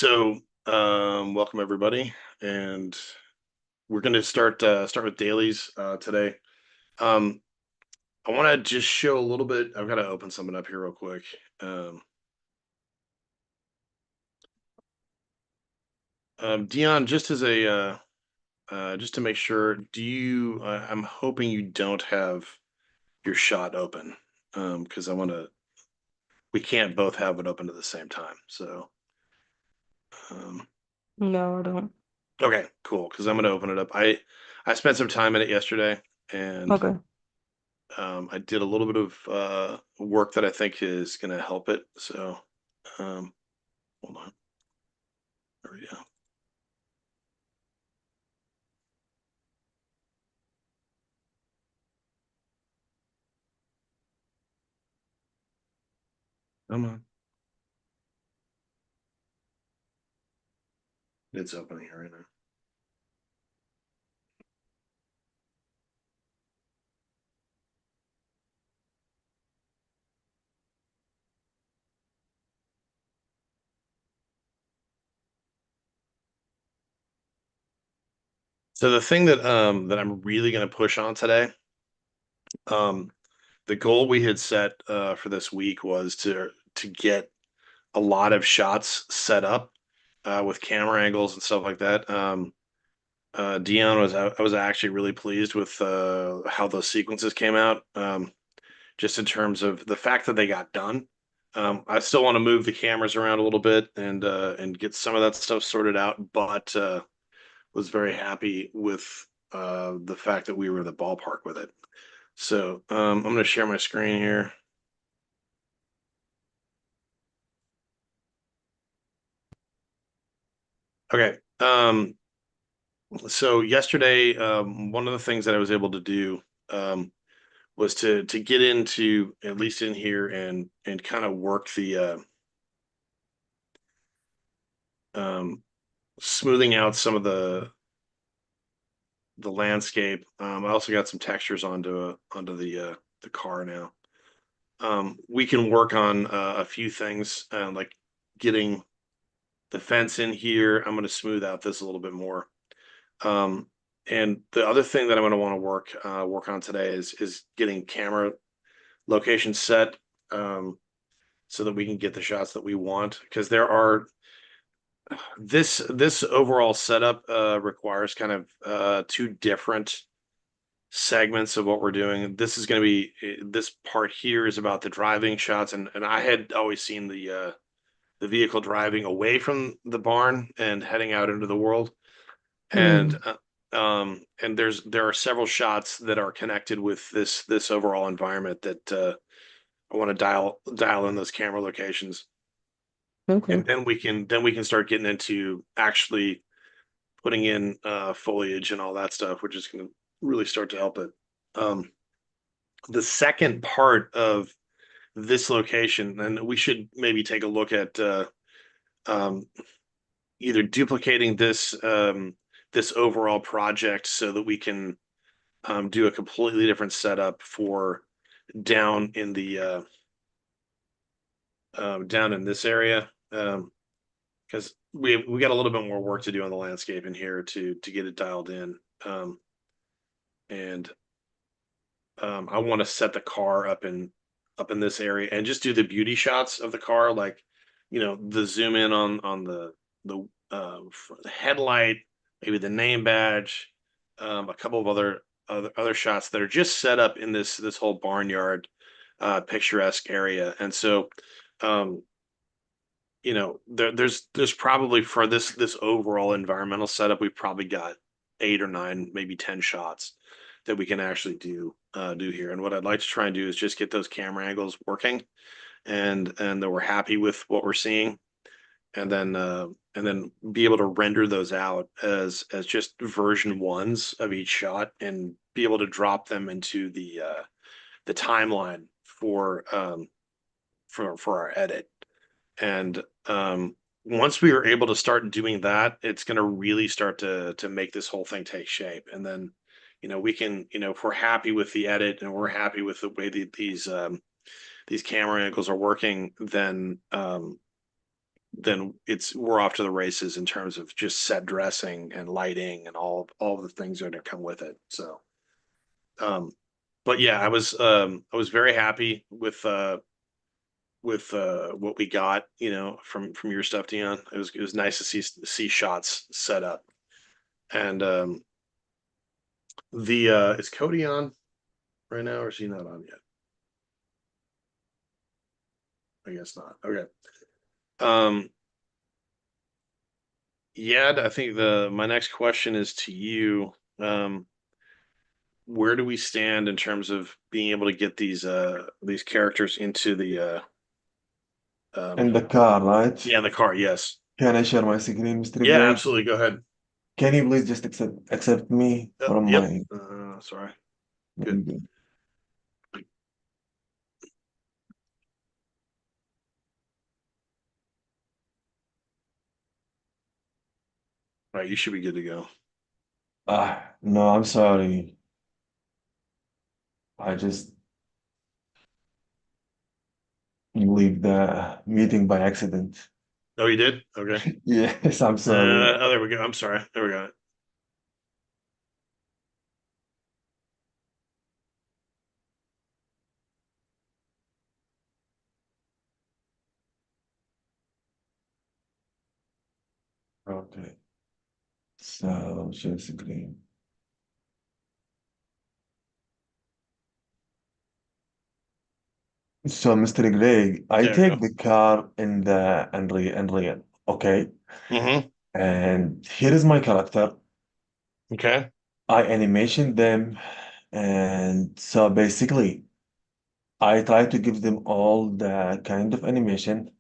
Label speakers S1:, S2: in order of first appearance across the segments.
S1: Welcome everybody, and we're going to start with dailies today. Um, I want to just show a little bit. I've got to open something up here real quick. Um, Dion, just as a just to make sure, do you? I'm hoping you don't have your shot open, because I want to. We can't both have it open at the same time. Um,
S2: No, I don't.
S1: okay, cool. Because I'm going to open it up. I spent some time in it yesterday, and
S2: Okay.
S1: I did a little bit of work that I think is going to help it. Um, hold on. There we go. Come on. It's opening right now. So the thing that I'm really going to push on today, um, the goal we had set for this week was to get a lot of shots set up with camera angles and stuff like that. Dion I was actually really pleased with how those sequences came out. Just in terms of the fact that they got done. I still want to move the cameras around a little bit and get some of that stuff sorted out, but was very happy with the fact that we were in the ballpark with it. I'm going to share my screen here. Okay. So yesterday, one of the things that I was able to do was to get into at least in here and kind of work the um, smoothing out some of the landscape. I also got some textures onto the car now. We can work on a few things, like getting the fence in here. I'm going to smooth out this a little bit more. Um, and the other thing that I'm going to want to work on today is getting camera location set, so that we can get the shots that we want. Because there are this overall setup requires kind of two different segments of what we're doing. This is going to be this part here is about the driving shots, and I had always seen the vehicle driving away from the barn and heading out into the world, and
S2: Hmm.
S1: there are several shots that are connected with this overall environment that I want to dial in those camera locations,
S2: Okay.
S1: and then we can start getting into actually putting in foliage and all that stuff, which is going to really start to help it. Um, the second part of this location, and we should maybe take a look at um, either duplicating this overall project so that we can do a completely different setup for down in the down in this area, because we got a little bit more work to do on the landscape in here to get it dialed in, and I want to set the car up in this area and just do the beauty shots of the car, like the zoom in on the headlight, maybe the name badge, a couple of other shots that are just set up in this whole barnyard, picturesque area. And so, um, there's probably for this overall environmental setup, we've probably got 8 or 9, maybe 10 shots that we can actually do here. And what I'd like to try and do is just get those camera angles working, and that we're happy with what we're seeing, and then be able to render those out as just version ones of each shot and be able to drop them into the timeline for our edit. And once we are able to start doing that, it's going to really start to make this whole thing take shape. And then, we can, if we're happy with the edit and we're happy with the way that these camera angles are working, then then we're off to the races in terms of just set dressing and lighting and all the things that are going to come with it. So, um, but yeah, I was very happy with what we got, from your stuff, Dion. It was nice to see shots set up. And the is Cody on right now, or is he not on yet? I guess not. Okay. Um, yeah, I think the my next question is to you. Where do we stand in terms of being able to get these characters into the um
S2: In the car, right?
S1: yeah, in the car, yes.
S2: Can I share my screen, Mr.
S1: Yeah,
S2: Greg?
S1: absolutely. Go ahead.
S2: Can you please just accept me from
S1: Yep.
S2: my
S1: Sorry. Good. All right, you should be good to go.
S2: no, I'm sorry. I just leave the meeting by accident.
S1: Oh, you did? Okay.
S2: Yes, I'm sorry.
S1: Oh, there we go. I'm sorry. There we go.
S2: Okay. So share screen. So, Mr. Greg, I
S1: There we go.
S2: take the car in the Unreal, okay?
S1: Mm-hmm.
S2: And here is my character.
S1: Okay.
S2: I animation them, and so basically, I try to give them all the kind of animation.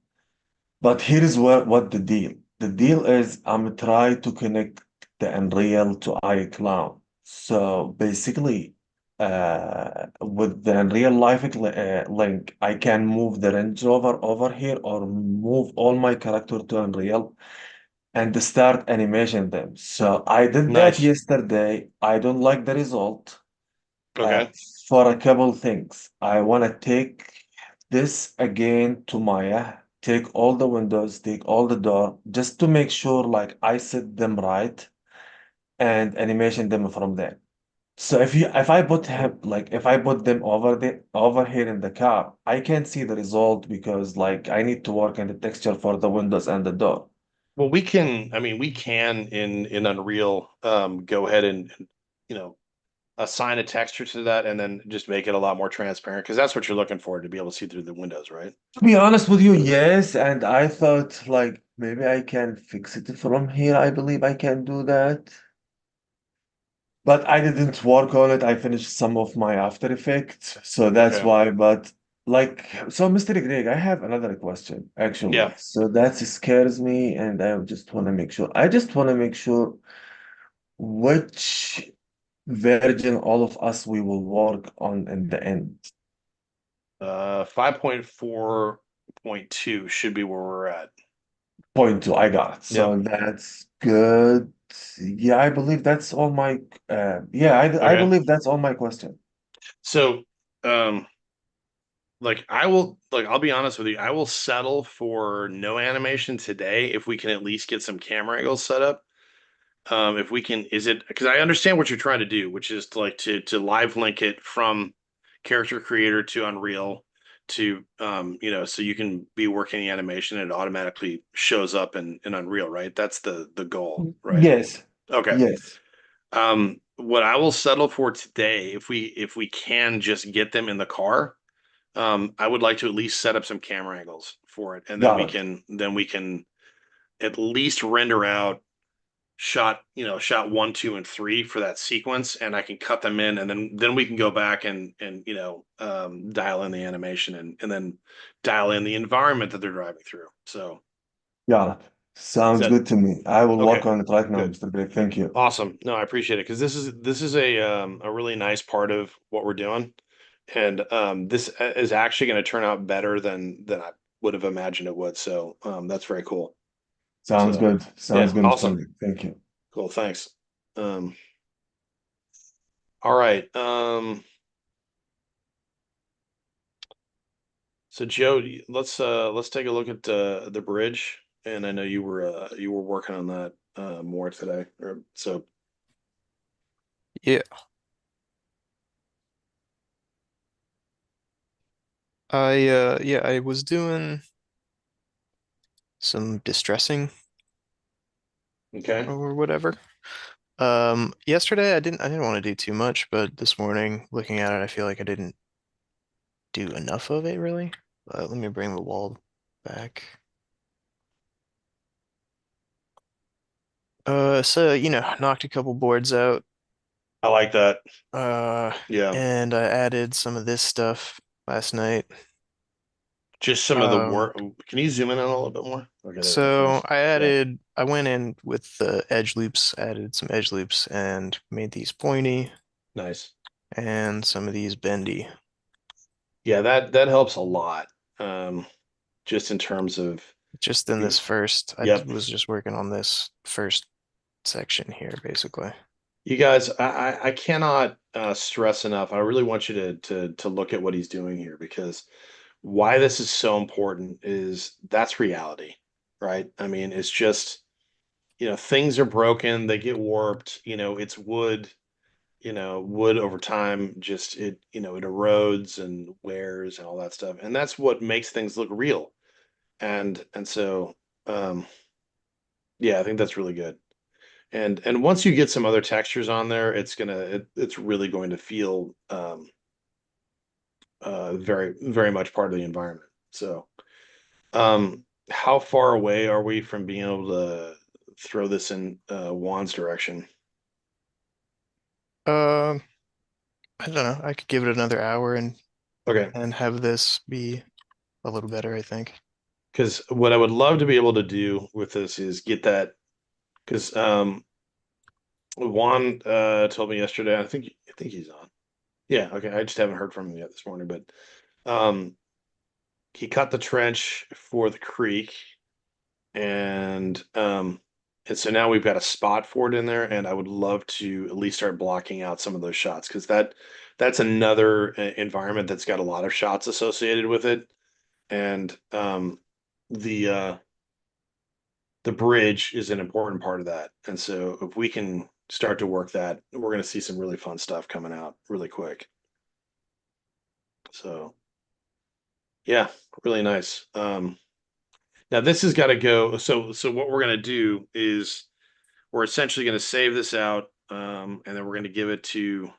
S2: But here is what the deal. The deal is I'm try to connect the Unreal to iCloud. So basically, with the Unreal Life link, I can move the Range Rover over here or move all my character to Unreal and start animation them. So I did that
S1: Nice.
S2: yesterday. I don't like the result uh,
S1: Okay.
S2: for a couple things. I want to take this again to Maya, take all the windows, take all the door, just to make sure like I set them right and animation them from there. So if I put him like if I put them over here in the car, I can't see the result because like I need to work on the texture for the windows and the door.
S1: Well, we can in Unreal go ahead and you know assign a texture to that and then just make it a lot more transparent because that's what you're looking for to be able to see through the windows, right?
S2: To be honest with you, yes, and I thought like maybe I can fix it from here. I believe I can do that. But I didn't work on it. I finished some of my After Effects, so that's
S1: Okay.
S2: why. But like, so Mr. Greg, I have another question
S1: Yeah.
S2: actually. So that scares me, and I just want to make sure. I just want to make sure which version all of us we will work on in the end.
S1: 5.4.2 should be where we're at.
S2: Point two, I got it.
S1: Yep.
S2: So that's good. Yeah, I believe that's all my. Yeah, I
S1: Okay.
S2: believe that's all my question.
S1: So, um, I'll be honest with you, I will settle for no animation today if we can at least get some camera angles set up. If we can, is it because I understand what you're trying to do, which is to to live link it from character creator to Unreal to so you can be working the animation and it automatically shows up in Unreal, right? That's the goal, right?
S2: Yes,
S1: Okay.
S2: yes,
S1: What I will settle for today, if we can just get them in the car, I would like to at least set up some camera angles for it, and
S2: got it.
S1: then we can at least render out shot 1, 2, and 3 for that sequence, and I can cut them in, and then we can go back and dial in the animation and then dial in the environment that they're driving through. So
S2: Yeah,
S1: is
S2: sounds
S1: that
S2: good to me. I will
S1: okay?
S2: work on it right now,
S1: Good.
S2: Mr. Greg. Thank you.
S1: Awesome. No, I appreciate it because this is a really nice part of what we're doing, and this is actually going to turn out better than I would have imagined it would. So that's very cool.
S2: Sounds
S1: So
S2: good. Sounds
S1: yeah,
S2: good, Mr.
S1: awesome.
S2: Greg. Thank you.
S1: Cool. Thanks. Um, all right. So Joe, let's take a look at the bridge. and I know you were working on that more today. Or so
S3: Yeah, I was doing some distressing
S1: okay,
S3: or whatever. Yesterday I didn't want to do too much, but this morning looking at it, I feel like I didn't do enough of it really. Let me bring the wall back. So knocked a couple boards out.
S1: I like that.
S3: Uh,
S1: Yeah,
S3: and I added some of this stuff last night.
S1: just some of the
S3: Um,
S1: work. Can you zoom in on a little bit more? Okay, there, of
S3: so
S1: course. Yeah,
S3: I went in with the edge loops, added some edge loops and made these pointy
S1: nice.
S3: and some of these bendy.
S1: Yeah, that helps a lot. Just in terms of
S3: Just in
S1: you.
S3: this first,
S1: Yep.
S3: was just working on this first section here, basically.
S1: You guys, I cannot stress enough. I really want you to look at what he's doing here because why this is so important is that's reality, right? I mean, it's just, things are broken, they get warped, it's wood, wood over time just it erodes and wears and all that stuff. And that's what makes things look real. And so yeah, I think that's really good. And once you get some other textures on there, it's really going to feel very very much part of the environment. So, how far away are we from being able to throw this in Juan's direction?
S3: Um, I don't know. I could give it another hour
S1: Okay,
S3: and have this be a little better, I think.
S1: because what I would love to be able to do with this is get that because Juan told me yesterday. I think he's on. Yeah, okay. I just haven't heard from him yet this morning, but um, he cut the trench for the creek and and so now we've got a spot for it in there, and I would love to at least start blocking out some of those shots because that's another environment that's got a lot of shots associated with it, and the uh, the bridge is an important part of that, and so if we can start to work that, we're going to see some really fun stuff coming out really quick. So yeah, really nice. Now this has got to go. So what we're going to do is we're essentially going to save this out, and then we're going to give it to.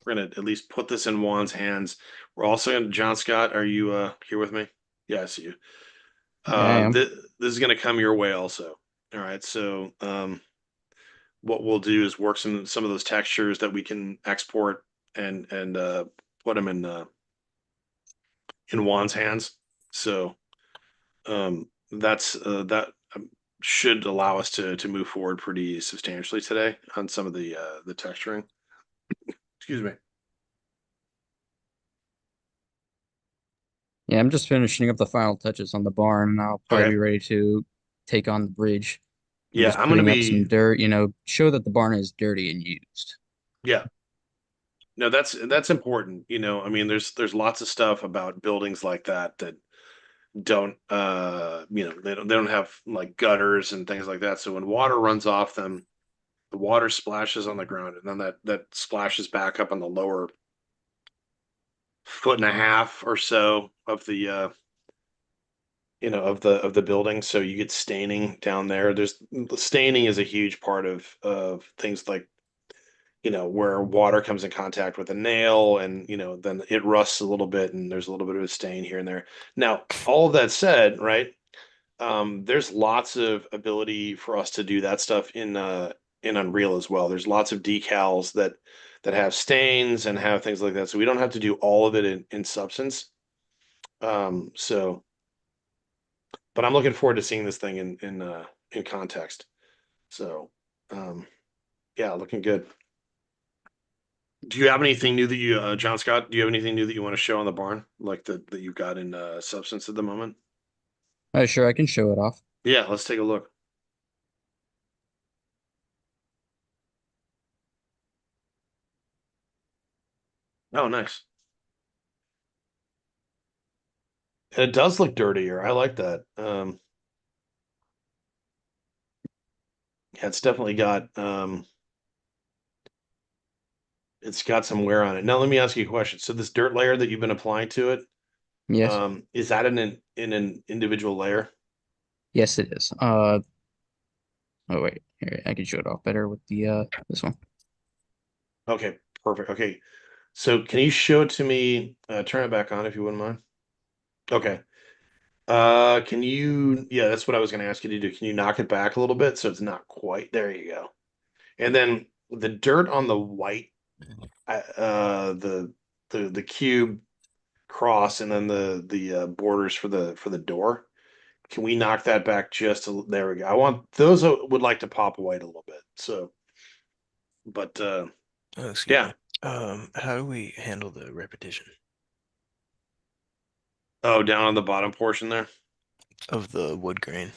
S1: We're going to at least put this in Juan's hands. We're also going to. John Scott, are you here with me? Yeah, I see you.
S4: Yeah, I am.
S1: This is going to come your way also. All right. So what we'll do is work some of those textures that we can export and put them in Juan's hands. So that should allow us to move forward pretty substantially today on some of the texturing. Excuse me.
S4: Yeah, I'm just finishing up the final touches on the barn, and I'll probably
S1: Okay.
S4: be ready to take on the bridge. I'm
S1: Yeah,
S4: just
S1: I'm gonna
S4: putting up
S1: be.
S4: some dirt, show that the barn is dirty and used.
S1: Yeah, no, that's important. I mean, there's lots of stuff about buildings like that that don't they don't have like gutters and things like that. So when water runs off them, the water splashes on the ground, and then that splashes back up on the lower foot and a half or so of the building. So you get staining down there. There's staining is a huge part of things like where water comes in contact with a nail and then it rusts a little bit and there's a little bit of a stain here and there. Now, all of that said, right, there's lots of ability for us to do that stuff in Unreal as well. There's lots of decals that have stains and have things like that. So we don't have to do all of it in Substance. So but I'm looking forward to seeing this thing in context. So um yeah, looking good. Do you have anything new that John Scott, do you have anything new that you want to show on the barn, like that you've got in Substance at the moment?
S4: Sure, I can show it off.
S1: Yeah, let's take a look. Oh, nice. And it does look dirtier. I like that. Yeah, it's got some wear on it. Now let me ask you a question. So this dirt layer that you've been applying to it,
S4: Yes.
S1: is that in an individual layer?
S4: Yes, it is. Oh wait, here I can show it off better with the this one.
S1: Okay, perfect. Okay. So can you show it to me? Turn it back on if you wouldn't mind. Okay. Can you, yeah, that's what I was going to ask you to do. Can you knock it back a little bit so it's not quite, there you go. And then the dirt on the white, the cube cross and then the borders for the door. Can we knock that back just there we go. I want those would like to pop white a little bit. So, but
S3: Oh, excuse
S1: yeah.
S3: me. How do we handle the repetition
S1: Oh, down on the bottom portion there.
S3: of the wood grain?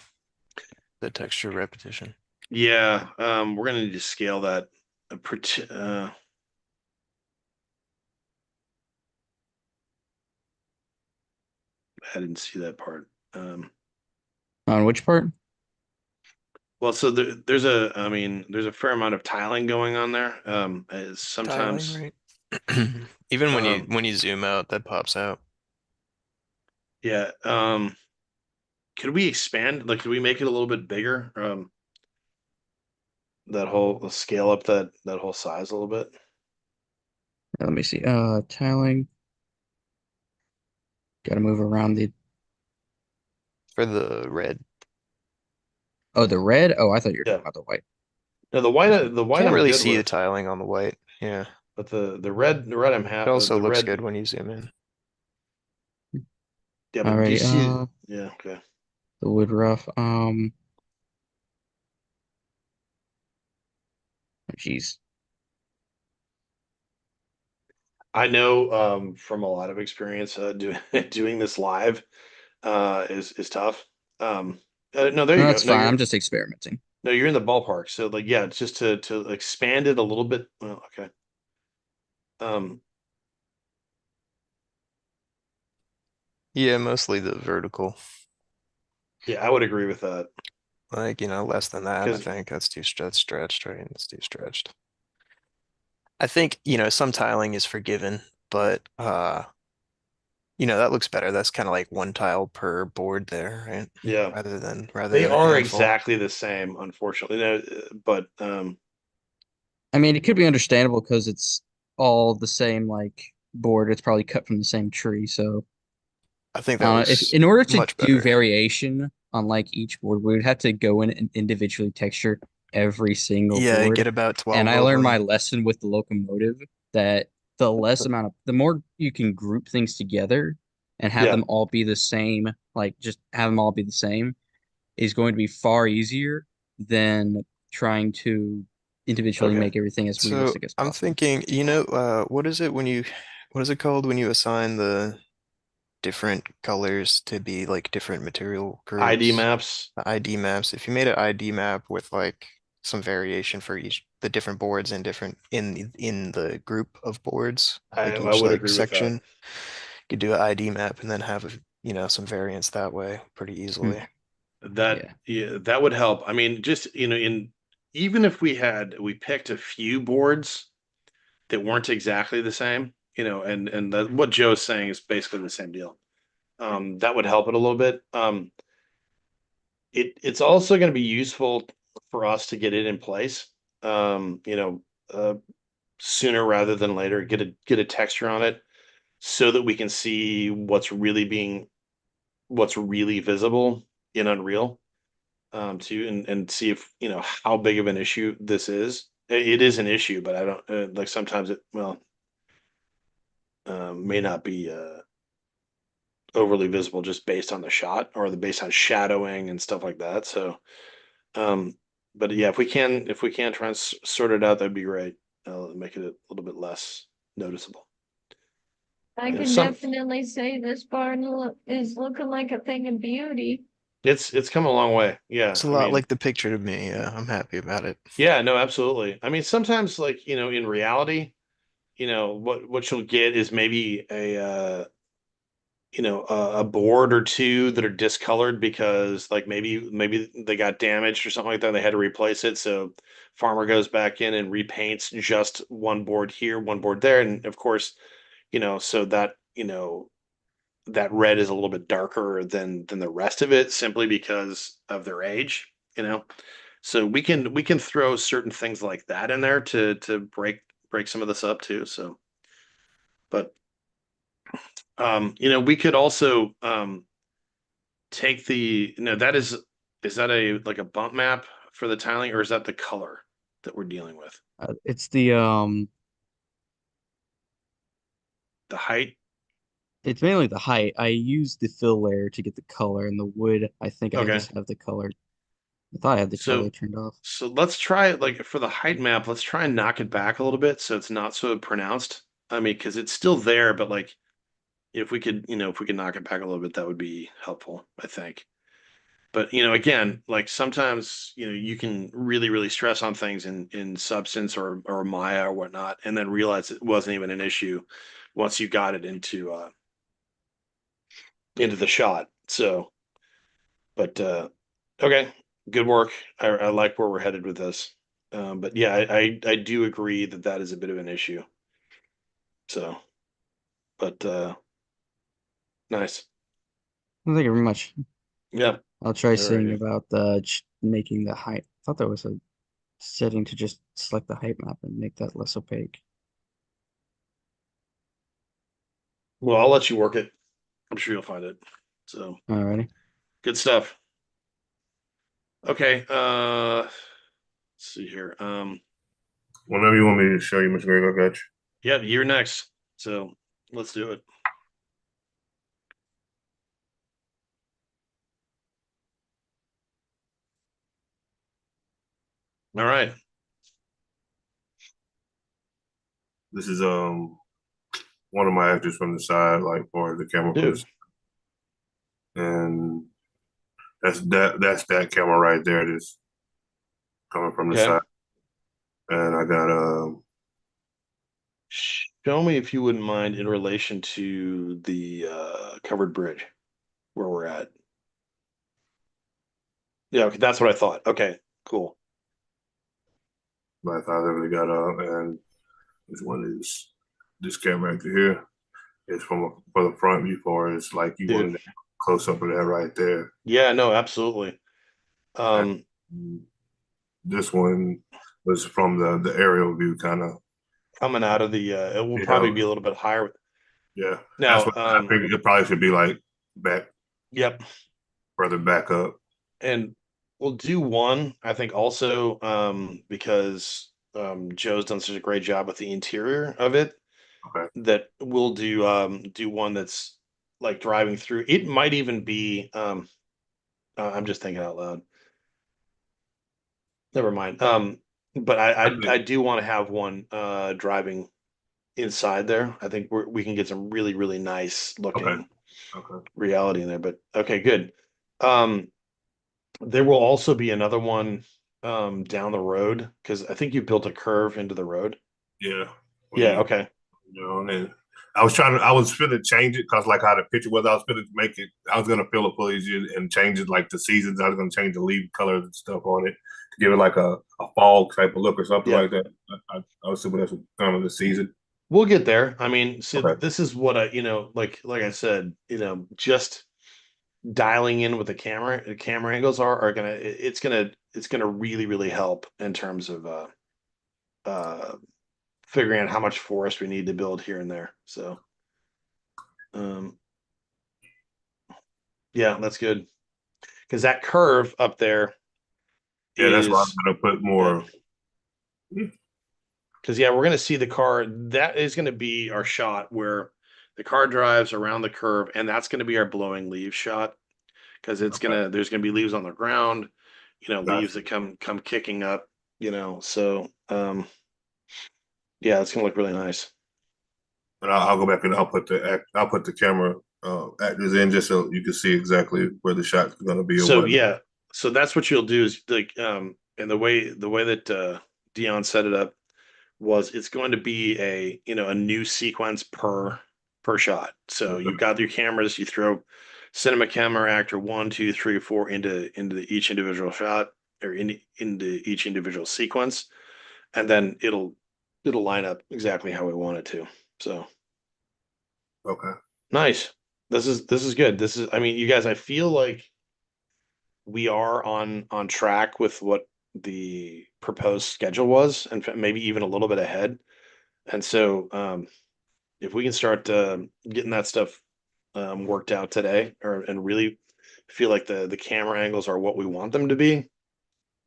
S3: The texture repetition.
S1: Yeah, we're gonna need to scale that. I didn't see that part.
S4: On which part?
S1: Well, so I mean, there's a fair amount of tiling going on there. As
S3: Tiling,
S1: sometimes,
S3: right? Even when you
S1: um,
S3: when you zoom out, that pops out.
S1: yeah. Could we expand? Like, could we make it a little bit bigger? That whole scale up that whole size a little bit.
S4: Let me see. Tiling. Got to move around the.
S3: For the red.
S4: Oh, the red. Oh, I thought you were talking
S1: Yeah.
S4: about the white.
S1: No,
S4: This one.
S1: the white
S3: Can't
S1: I'm
S3: really
S1: good
S3: see the
S1: with,
S3: tiling on the white. Yeah.
S1: but the red I'm
S3: It also
S1: the
S3: looks
S1: red.
S3: good when you zoom in.
S1: Yeah, but do you
S4: Alrighty.
S1: see? Yeah, okay.
S4: The wood rough. Jeez.
S1: I know from a lot of experience doing doing this live is tough. No, there
S4: No,
S1: you go.
S4: that's fine. I'm just experimenting.
S1: No, you're in the ballpark. So like yeah, it's just to expand it a little bit. Well, okay. Um,
S3: Yeah, mostly the vertical.
S1: yeah, I would agree with that
S3: Like, less than that, I
S1: because
S3: think that's too stretched, right? That's too stretched. I think, some tiling is forgiven, but that looks better. That's kind of like one tile per board there, right?
S1: yeah,
S3: Rather
S1: they
S3: than a
S1: are
S3: handful.
S1: exactly the same, unfortunately. No, but
S4: I mean, it could be understandable because it's all the same like board. It's probably cut from the same tree. So,
S3: I think that
S4: if
S3: looks
S4: in order to
S3: much
S4: do
S3: better.
S4: variation on like each board, we would have to go in and individually texture every single
S3: Yeah, and
S4: board.
S3: get about
S4: And
S3: 12
S4: I
S3: of
S4: learned my
S3: them.
S4: lesson with the locomotive that the more you can group things together and have
S1: yeah,
S4: them all be the same, like just have them all be the same, is going to be far easier than trying to individually
S1: okay.
S4: make everything as
S3: So
S4: realistic as
S3: I'm
S4: possible.
S3: thinking, what is it called when you assign the different colors to be like different material
S1: ID
S3: groups?
S1: maps.
S3: The ID maps. If you made an ID map with like some variation for the different boards and different in the group of boards, like
S1: I
S3: each
S1: would
S3: like
S1: agree with that.
S3: section, you could do an ID map and then have some variance that way pretty
S4: Hmm.
S3: easily.
S1: That
S4: Yeah.
S1: yeah, that would help. I mean, just in even if we picked a few boards that weren't exactly the same, and what Joe's saying is basically the same deal. That would help it a little bit. It's also going to be useful for us to get it in place. Um, you know, uh, Sooner rather than later, get a texture on it so that we can see what's really visible in Unreal. Too, and see if how big of an issue this is. It is an issue, but I don't like sometimes it may not be overly visible just based on the shot or based on shadowing and stuff like that. So, um, but yeah, if we can try and sort it out, that'd be great. Make it a little bit less noticeable.
S5: I can
S1: Some
S5: definitely say this barn is looking like a thing of beauty.
S1: it's come a long way. Yeah,
S3: It's a
S1: I
S3: lot
S1: mean,
S3: like the picture to me. Yeah, I'm happy about it.
S1: yeah, no, absolutely. I mean, sometimes like in reality, what you'll get is maybe a board or two that are discolored because like maybe they got damaged or something like that. They had to replace it. So farmer goes back in and repaints just one board here, one board there. And of course, so that red is a little bit darker than the rest of it simply because of their age. So we can throw certain things like that in there to break some of this up too. So, but we could also take the no, is that a like a bump map for the tiling, or is that the color that we're dealing with?
S4: It's the
S1: The height?
S4: it's mainly the height. I used the fill layer to get the color, and the wood, I think I
S1: Okay.
S4: just have the color. I thought I had the color
S1: So
S4: turned off.
S1: so let's try it like for the height map, let's try and knock it back a little bit so it's not so pronounced. I mean, because it's still there, but like if we could knock it back a little bit, that would be helpful, I think. But again, like sometimes you can really really stress on things in Substance or Maya or whatnot, and then realize it wasn't even an issue once you got it into the shot. So, but okay, good work. I like where we're headed with this. But yeah, I do agree that that is a bit of an issue. So, but nice.
S4: Thank you very much.
S1: Yeah,
S4: I'll try
S1: very
S4: seeing
S1: good.
S4: about the making the height. I thought there was a setting to just select the height map and make that less opaque.
S1: Well, I'll let you work it. I'm sure you'll find it. So
S4: Alrighty.
S1: good stuff. Okay, let's see here.
S6: Whenever you want me to show you, Mr. Greg, I got you.
S1: Yeah, you're next. So let's do it. All right.
S6: This is one of my actors from the side, like or the camera from the
S1: Dude.
S6: side. And that's that camera right there that's coming from the
S1: Okay.
S6: side. And I got
S1: Show me if you wouldn't mind in relation to the covered bridge where we're at. Yeah, okay, that's what I thought. Okay, cool.
S6: my father really got and this one is this camera right here. It's for the front view for it's like you
S1: Dude.
S6: wanted a close up of that right there.
S1: Yeah, no, absolutely.
S6: And this one was from the aerial view kind of.
S1: Coming out of the it will
S6: You
S1: probably
S6: know,
S1: be a little bit higher.
S6: yeah. That's
S1: Now,
S6: what I think it probably should be like back
S1: yep.
S6: further back up.
S1: And we'll do one, I think also because Joe's done such a great job with the interior of it
S6: Okay.
S1: that we'll do one that's like driving through. It might even be I'm just thinking out loud. Never mind. But I
S6: I
S1: I,
S6: think
S1: I do want to have one driving inside there. I think we can get some really really nice
S6: okay.
S1: looking
S6: Okay.
S1: reality in there. But okay, good. Um, there will also be another one down the road because I think you built a curve into the road.
S6: Yeah.
S1: Yeah,
S6: We
S1: okay.
S6: and I was finna change it because like how the picture was, I was finna make it. I was gonna fill it fully and change it like the seasons. I was gonna change the leaf colors and stuff on it to give it like a fall type of look or something
S1: Yeah.
S6: like that. I was assuming that's kind of the season.
S1: We'll get there. I mean, see,
S6: Okay.
S1: this is what like I said, just dialing in with the camera angles are gonna it's gonna really, really help in terms of uh figuring out how much forest we need to build here and there. So um yeah, that's good. Because that curve up there
S6: Yeah, that's why I'm
S1: is
S6: gonna put
S1: yeah.
S6: more.
S1: Because yeah, we're gonna see the car. That is gonna be our shot where the car drives around the curve, and that's gonna be our blowing leaves shot. Because
S6: Okay.
S1: there's gonna be leaves on the ground, leaves
S6: Gotcha.
S1: that come kicking up, So yeah, it's gonna look really nice.
S6: And I'll go back and I'll put the camera actors in just so you can see exactly where the shot's gonna be or
S1: So
S6: what.
S1: yeah, so that's what you'll do is like and the way that Dion set it up was it's going to be a new sequence per per shot. So you've got your cameras, you throw cinema camera actor 1, 2, 3, 4 into each individual shot or into each individual sequence, and then it'll line up exactly how we want it to. So
S6: Okay.
S1: nice. This is good. This is, I mean, you guys, I feel like we are on track with what the proposed schedule was, and maybe even a little bit ahead. And so, if we can start getting that stuff worked out today, or and really feel like the camera angles are what we want them to be,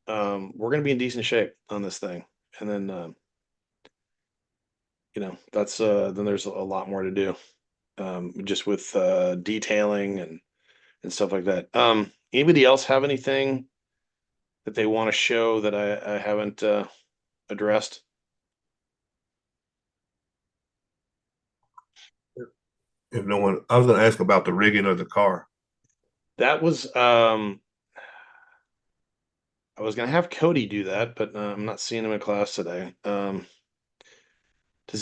S1: we're going to be in decent shape on this thing. And then, that's then there's a lot more to do, just with detailing and stuff like that. Anybody else have anything that they want to show that I haven't addressed?
S6: If no one, I was going to ask about the rigging of the car.
S1: That was I was gonna have Cody do that, but I'm not seeing him in class today. Does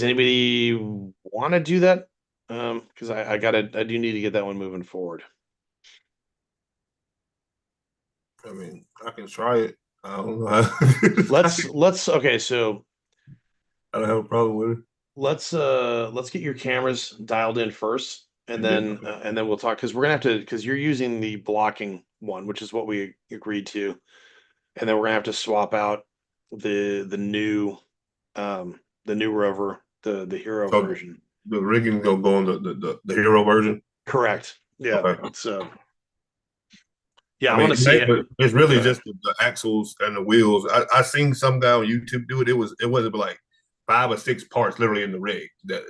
S1: anybody want to do that? Because I do need to get that one moving forward.
S6: I mean, I can try it. I don't know. How,
S1: Let's okay, so
S6: I don't have a problem with it.
S1: let's get your cameras dialed in first, and then
S6: Okay.
S1: we'll talk, because we're gonna have to, because you're using the blocking one, which is what we agreed to, and then we're gonna have to swap out the new rover, the hero
S6: So
S1: version.
S6: the rigging gonna go on the hero version.
S1: Correct. Yeah.
S6: Okay.
S1: So yeah,
S6: I
S1: I want to
S6: mean,
S1: see it.
S6: it's really
S1: Go ahead.
S6: just the axles and the wheels. I seen some guy on YouTube do it. It wasn't like 5 or 6 parts literally in the rig. That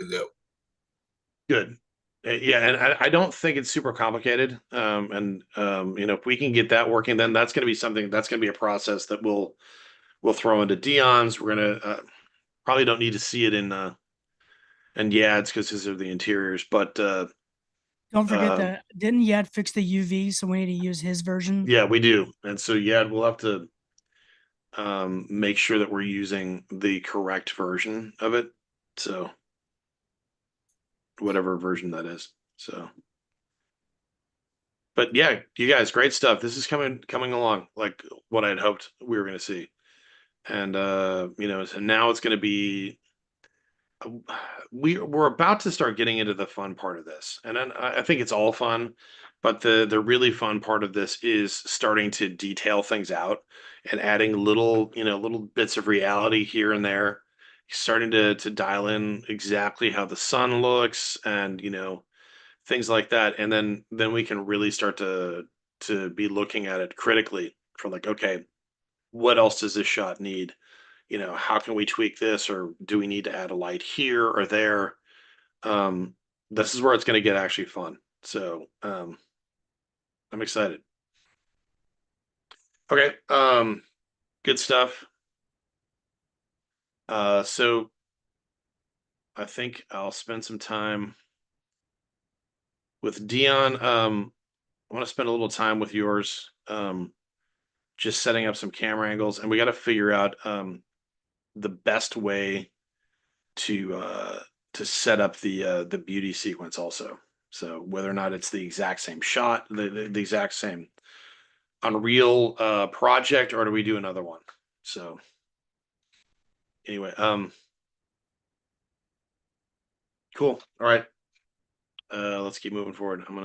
S1: Good. Yeah, and I don't think it's super complicated. And if we can get that working, then that's going to be something, that's going to be a process that we'll throw into Dion's. We're gonna probably don't need to see it in Yad's because these are the interiors, but
S7: Don't forget
S1: um,
S7: that didn't Yad fix the UV, so we need to use his version.
S1: yeah, we do. And so Yad, we'll have to make sure that we're using the correct version of it. So whatever version that is. So, but yeah, you guys, great stuff. This is coming along like what I'd hoped we were going to see. And so now it's going to be we're about to start getting into the fun part of this. And then I think it's all fun, but the really fun part of this is starting to detail things out and adding little bits of reality here and there, starting to dial in exactly how the sun looks, and things like that. And then we can really start to be looking at it critically for, like, okay, what else does this shot need? How can we tweak this, or do we need to add a light here or there? um this is where it's going to get actually fun. So I'm excited. Okay. Good stuff. So I think I'll spend some time with Dion. I want to spend a little time with yours, just setting up some camera angles, and we got to figure out the best way to set up the beauty sequence also. So whether or not it's the exact same shot, the exact same Unreal project, or do we do another one? So anyway, cool. All right. Let's keep moving forward. I'm gonna